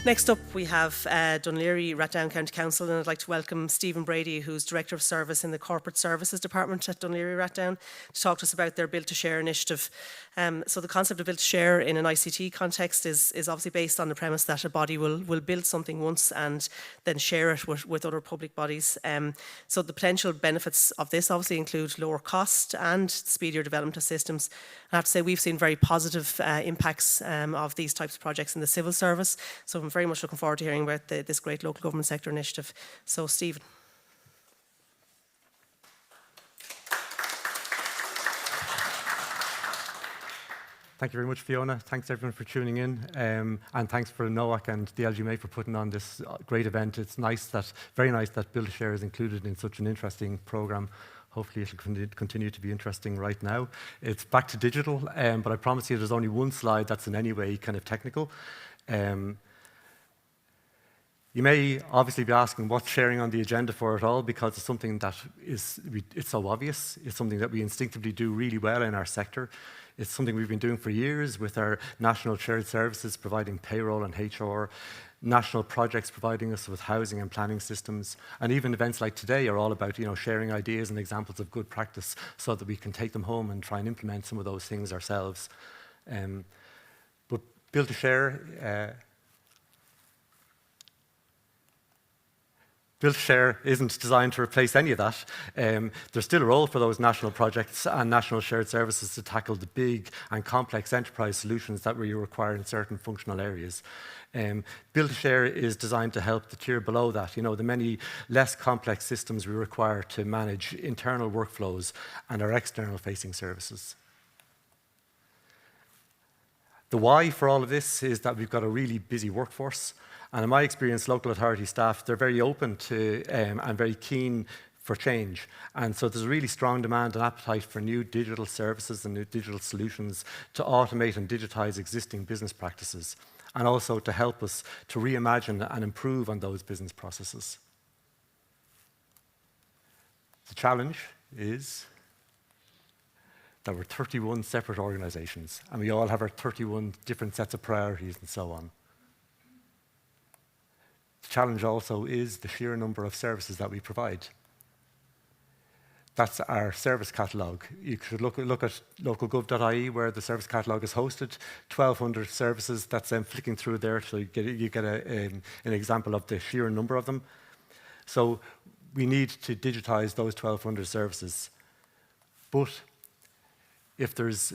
Next up, we have Dún Laoghaire, Rathdown County Council, and I'd like to welcome Stephen Brady, who's Director of Service in the Corporate Services Department at Dún Laoghaire, Rathdown, to talk to us about their Build to Share initiative. So the concept of Build to Share in an ICT context is obviously based on the premise that a body will build something once and then share it with other public bodies. So the potential benefits of this obviously include lower cost and speedier development of systems. I have to say we've seen very positive impacts of these types of projects in the civil service. So I'm very much looking forward to hearing about this great local government sector initiative. So, Stephen. Thank you very much, Fiona. Thanks everyone for tuning in, and thanks for NOAC and the LGMA for putting on this great event. It's very nice that Build to Share is included in such an interesting programme. Hopefully it'll continue to be interesting right now. It's back to digital, but I promise you there's only one slide that's in any way kind of technical. You may obviously be asking what's sharing on the agenda for it all, because it's something that it's so obvious. It's something that we instinctively do really well in our sector. It's something we've been doing for years with our national shared services providing payroll and HR, national projects providing us with housing and planning systems, and even events like today are all about sharing ideas and examples of good practice so that we can take them home and try and implement some of those things ourselves. But Build to Share. Build to Share isn't designed to replace any of that. There's still a role for those national projects and national shared services to tackle the big and complex enterprise solutions that we require in certain functional areas. Build to Share is designed to help the tier below that, the many less complex systems we require to manage internal workflows and our external facing services. The why for all of this is that we've got a really busy workforce. And in my experience, local authority staff, they're very open to and very keen for change. And so there's a really strong demand and appetite for new digital services and new digital solutions to automate and digitize existing business practices, and also to help us to reimagine and improve on those business processes. The challenge is that we're 31 separate organizations, and we all have our 31 different sets of priorities and so on. The challenge also is the sheer number of services that we provide. That's our service catalogue. You should look at localgov.ie, where the service catalogue is hosted. 1,200 services. That's flicking through there, so you get an example of the sheer number of them. So we need to digitize those 1,200 services. But if there's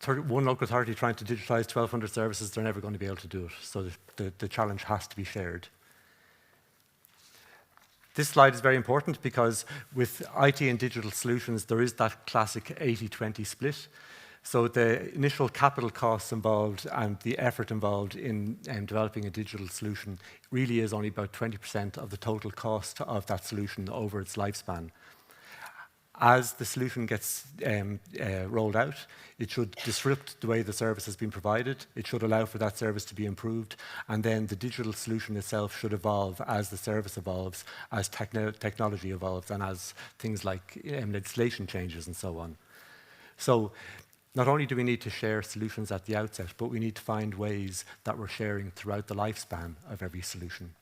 one local authority trying to digitize 1,200 services, they're never going to be able to do it. So the challenge has to be shared. This slide is very important because with IT and digital solutions, there is that classic 80-20 split. So the initial capital costs involved and the effort involved in developing a digital solution really is only about 20% of the total cost of that solution over its lifespan. As the solution gets rolled out, it should disrupt the way the service has been provided. It should allow for that service to be improved. And then the digital solution itself should evolve as the service evolves, as technology evolves, and as things like legislation changes and so on. So not only do we need to share solutions at the outset, but we need to find ways that we're sharing throughout the lifespan of every solution.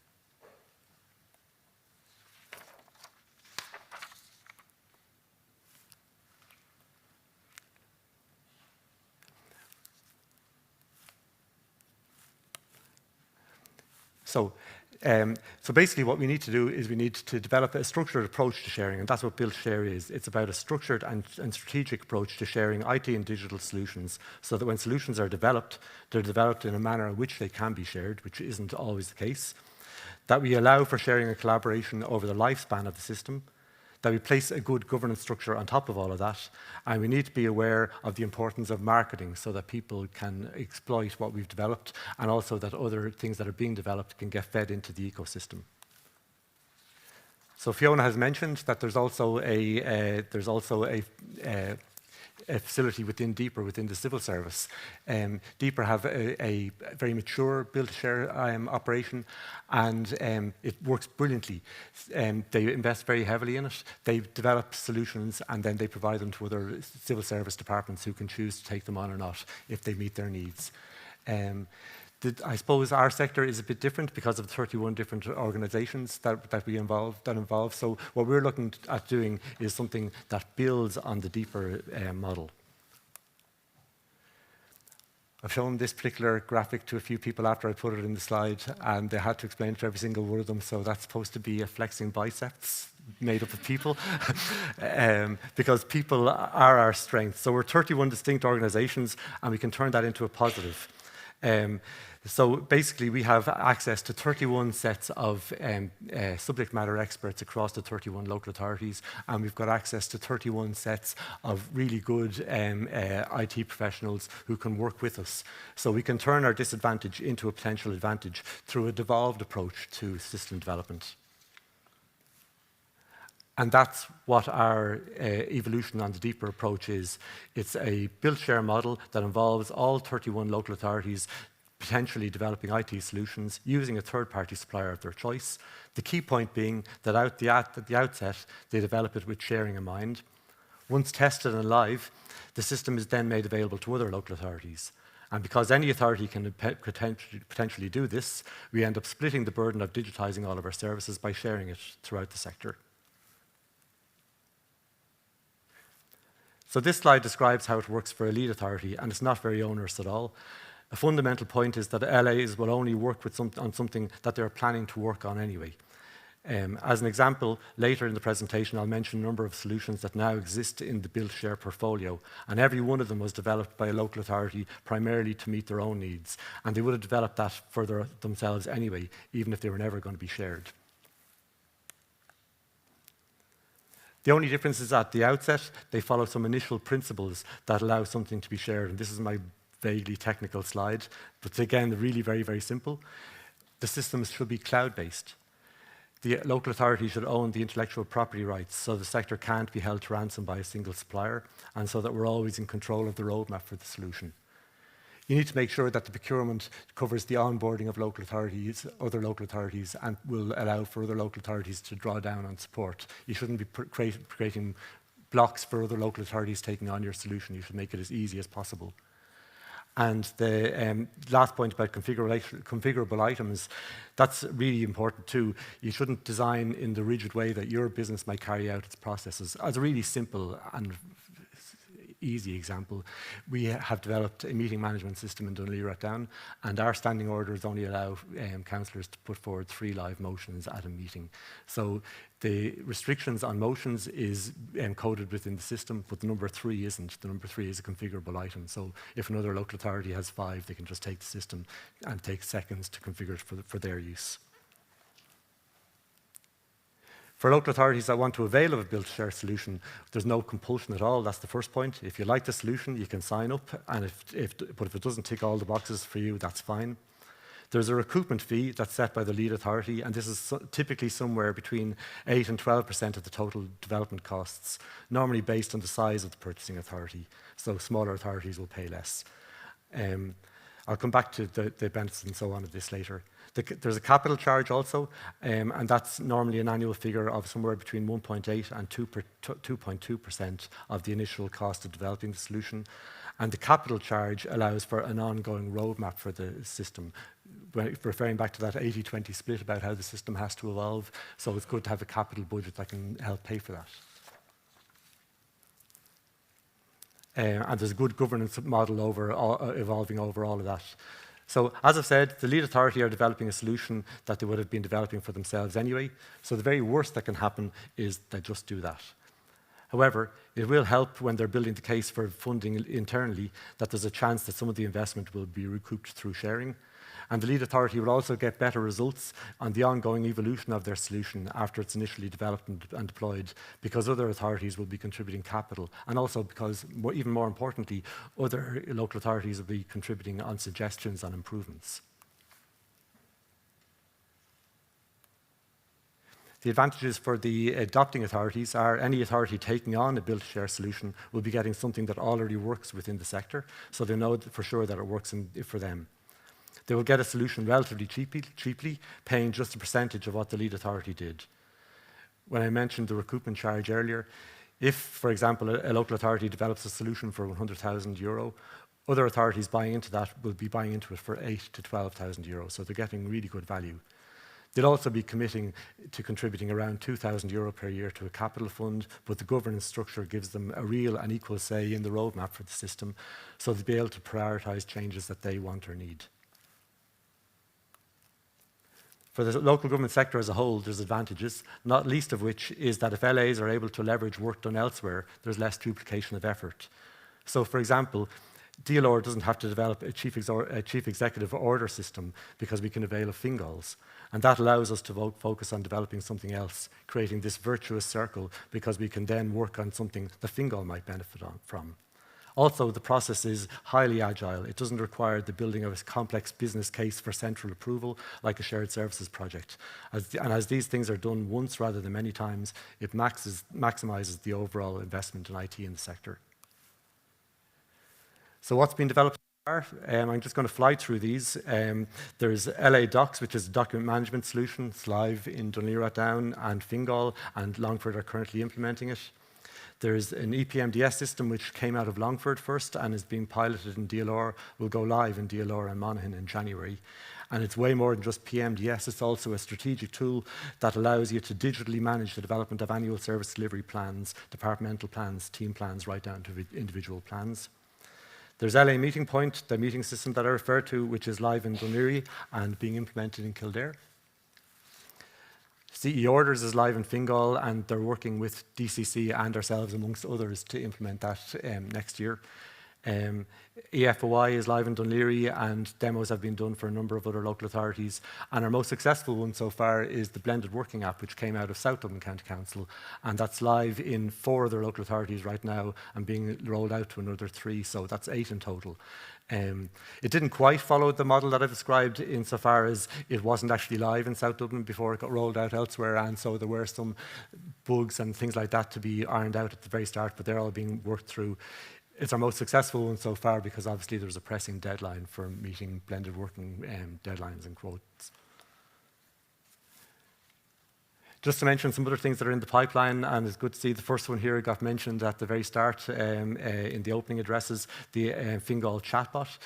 So basically what we need to do is we need to develop a structured approach to sharing, and that's what Build to Share is. It's about a structured and strategic approach to sharing IT and digital solutions, so that when solutions are developed, they're developed in a manner in which they can be shared, which isn't always the case. That we allow for sharing and collaboration over the lifespan of the system. That we place a good governance structure on top of all of that, and we need to be aware of the importance of marketing so that people can exploit what we've developed, and also that other things that are being developed can get fed into the ecosystem. So Fiona has mentioned that there's also a facility within Deeper, within the civil service. Deeper have a very mature Build to Share operation, and it works brilliantly. They invest very heavily in it. They develop solutions, and then they provide them to other civil service departments who can choose to take them on or not if they meet their needs. I suppose our sector is a bit different because of 31 different organisations that involve. So what we're looking at doing is something that builds on the deeper model. I've shown this particular graphic to a few people after I put it in the slide, and they had to explain it to every single one of them. So that's supposed to be a flexing biceps made up of people, because people are our strength. So we're 31 distinct organisations, and we can turn that into a positive. So basically, we have access to 31 sets of subject matter experts across the 31 local authorities, and we've got access to 31 sets of really good IT professionals who can work with us. So we can turn our disadvantage into a potential advantage through a devolved approach to system development. And that's what our evolution on the deeper approach is. It's a build-share model that involves all 31 local authorities potentially developing IT solutions using a third-party supplier of their choice. The key point being that at the outset, they develop it with sharing in mind. Once tested and live, the system is then made available to other local authorities. And because any authority can potentially do this, we end up splitting the burden of digitising all of our services by sharing it throughout the sector. So this slide describes how it works for a lead authority, and it's not very onerous at all. A fundamental point is that LAs will only work on something that they're planning to work on anyway. As an example, later in the presentation, I'll mention a number of solutions that now exist in the build-share portfolio, and every one of them was developed by a local authority primarily to meet their own needs, and they would have developed that for themselves anyway, even if they were never going to be shared. The only difference is at the outset, they follow some initial principles that allow something to be shared, and this is my vaguely technical slide, but again, really very, very simple. The systems should be cloud-based. The local authority should own the intellectual property rights, so the sector can't be held to ransom by a single supplier, and so that we're always in control of the roadmap for the solution. You need to make sure that the procurement covers the onboarding of local authorities, other local authorities, and will allow for other local authorities to draw down on support. You shouldn't be creating blocks for other local authorities taking on your solution. You should make it as easy as possible. And the last point about configurable items, that's really important too. You shouldn't design in the rigid way that your business might carry out its processes. As a really simple and easy example, we have developed a meeting management system in Rathdown, and our standing orders only allow councillors to put forward 3 live motions at a meeting. So the restrictions on motions is encoded within the system, but the number 3 isn't. The number 3 is a configurable item. So if another local authority has 5, they can just take the system and take seconds to configure it for their use. For local authorities that want to avail of a build-share solution, there's no compulsion at all. That's the first point. If you like the solution, you can sign up, and but if it doesn't tick all the boxes for you, that's fine. There's a recoupment fee that's set by the lead authority, and this is typically somewhere between 8 and 12% of the total development costs, normally based on the size of the purchasing authority. So smaller authorities will pay less. I'll come back to the benefits and so on of this later. There's a capital charge also, and that's normally an annual figure of somewhere between 1.8 and 2.2% of the initial cost of developing the solution. And the capital charge allows for an ongoing roadmap for the system, referring back to that 80-20 split about how the system has to evolve. So it's good to have a capital budget that can help pay for that. And there's a good governance model evolving over all of that. So, as I've said, the lead authority are developing a solution that they would have been developing for themselves anyway. So the very worst that can happen is they just do that. However, it will help when they're building the case for funding internally that there's a chance that some of the investment will be recouped through sharing. And the lead authority will also get better results on the ongoing evolution of their solution after it's initially developed and deployed, because other authorities will be contributing capital, and also because, even more importantly, other local authorities will be contributing on suggestions on improvements. The advantages for the adopting authorities are any authority taking on a build-share solution will be getting something that already works within the sector, so they know for sure that it works for them. They will get a solution relatively cheaply, paying just a percentage of what the lead authority did. When I mentioned the recoupment charge earlier, if, for example, a local authority develops a solution for €100,000, Other authorities buying into that will be buying into it for 8,000 to 12,000 euros, so they're getting really good value. They'll also be committing to contributing around 2,000 euro per year to a capital fund, but the governance structure gives them a real and equal say in the roadmap for the system, so they'll be able to prioritise changes that they want or need. For the local government sector as a whole, there's advantages, not least of which is that if LAs are able to leverage work done elsewhere, there's less duplication of effort. So, for example, DLR doesn't have to develop a chief executive order system because we can avail of Fingal's. And that allows us to focus on developing something else, creating this virtuous circle, because we can then work on something that Fingal might benefit from. Also, the process is highly agile. It doesn't require the building of a complex business case for central approval like a shared services project. As these things are done once rather than many times, it maximizes the overall investment in IT in the sector. So what's been developed so far? I'm just going to fly through these. There's LA Docs, which is a document management solution. It's live in Dunleary, Rathdown and Fingal, and Longford are currently implementing it. There's an EPMDS system which came out of Longford first and is being piloted in DLR, will go live in DLR and Monaghan in January. And it's way more than just PMDS, it's also a strategic tool that allows you to digitally manage the development of annual service delivery plans, departmental plans, team plans, right down to individual plans. There's LA Meeting Point, the meeting system that I referred to, which is live in Dunleary and being implemented in Kildare. CE Orders is live in Fingal, and they're working with DCC and ourselves, amongst others, to implement that next year. EFOI is live in Dunleary, and demos have been done for a number of other local authorities. And our most successful one so far is the Blended Working app, which came out of South Dublin County Council, and that's live in 4 other local authorities right now and being rolled out to another 3, so that's 8 in total. It didn't quite follow the model that I described insofar as it wasn't actually live in South Dublin before it got rolled out elsewhere, and so there were some bugs and things like that to be ironed out at the very start, but they're all being worked through. It's our most successful one so far because obviously there's a pressing deadline for meeting blended working deadlines and quotes. Just to mention some other things that are in the pipeline, and it's good to see the first one here got mentioned at the very start in the opening addresses, the Fingal chatbot.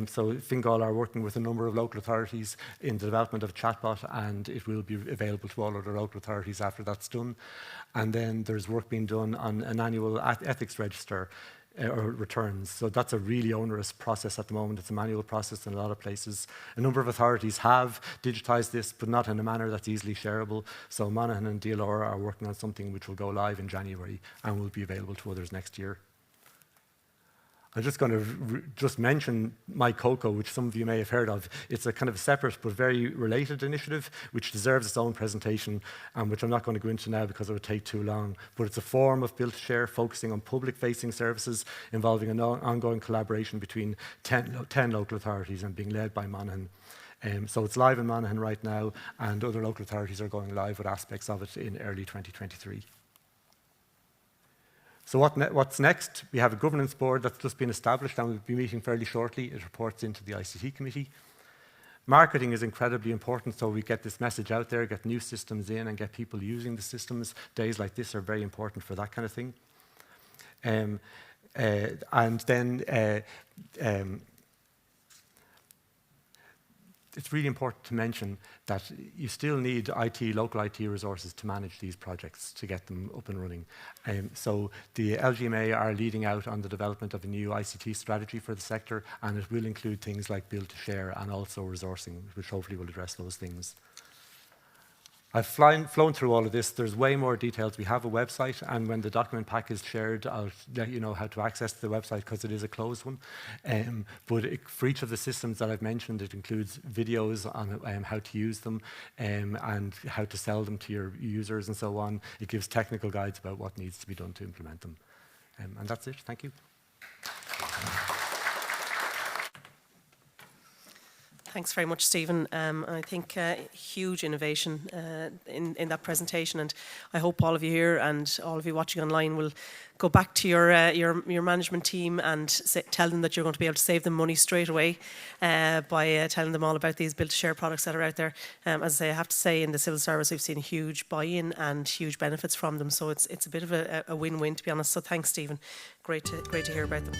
So Fingal are working with a number of local authorities in the development of a chatbot, and it will be available to all other local authorities after that's done. And then there's work being done on an annual ethics register, or returns. So that's a really onerous process at the moment. It's a manual process in a lot of places. A number of authorities have digitised this, but not in a manner that's easily shareable. So Monaghan and DLR are working on something which will go live in January and will be available to others next year. I'm just going to just mention MyCoco, which some of you may have heard of. It's a kind of a separate but very related initiative, which deserves its own presentation, and which I'm not going to go into now because it would take too long. But it's a form of Build to Share focusing on public-facing services, involving an ongoing collaboration between 10 local authorities and being led by Monaghan. So it's live in Monaghan right now, and other local authorities are going live with aspects of it in early 2023. So what's next? We have a governance board that's just been established and will be meeting fairly shortly. It reports into the ICT committee. Marketing is incredibly important, so we get this message out there, get new systems in and get people using the systems. Days like this are very important for that kind of thing. And then it's really important to mention that you still need local IT resources to manage these projects, to get them up and running. So the LGMA are leading out on the development of a new ICT strategy for the sector, and it will include things like Build to Share and also resourcing, which hopefully will address those things. I've flown through all of this. There's way more details. We have a website, and when the document pack is shared, I'll let you know how to access the website because it is a closed one. But for each of the systems that I've mentioned, it includes videos on how to use them and how to sell them to your users and so on. It gives technical guides about what needs to be done to implement them. And that's it. Thank you. Thanks very much, Stephen. I think huge innovation in that presentation, and I hope all of you here and all of you watching online will go back to your management team and tell them that you're going to be able to save them money straight away by telling them all about these Build to Share products that are out there. As I say, I have to say, in the civil service, we've seen huge buy-in and huge benefits from them. So it's a bit of a win-win, to be honest. So thanks, Stephen. Great to hear about them.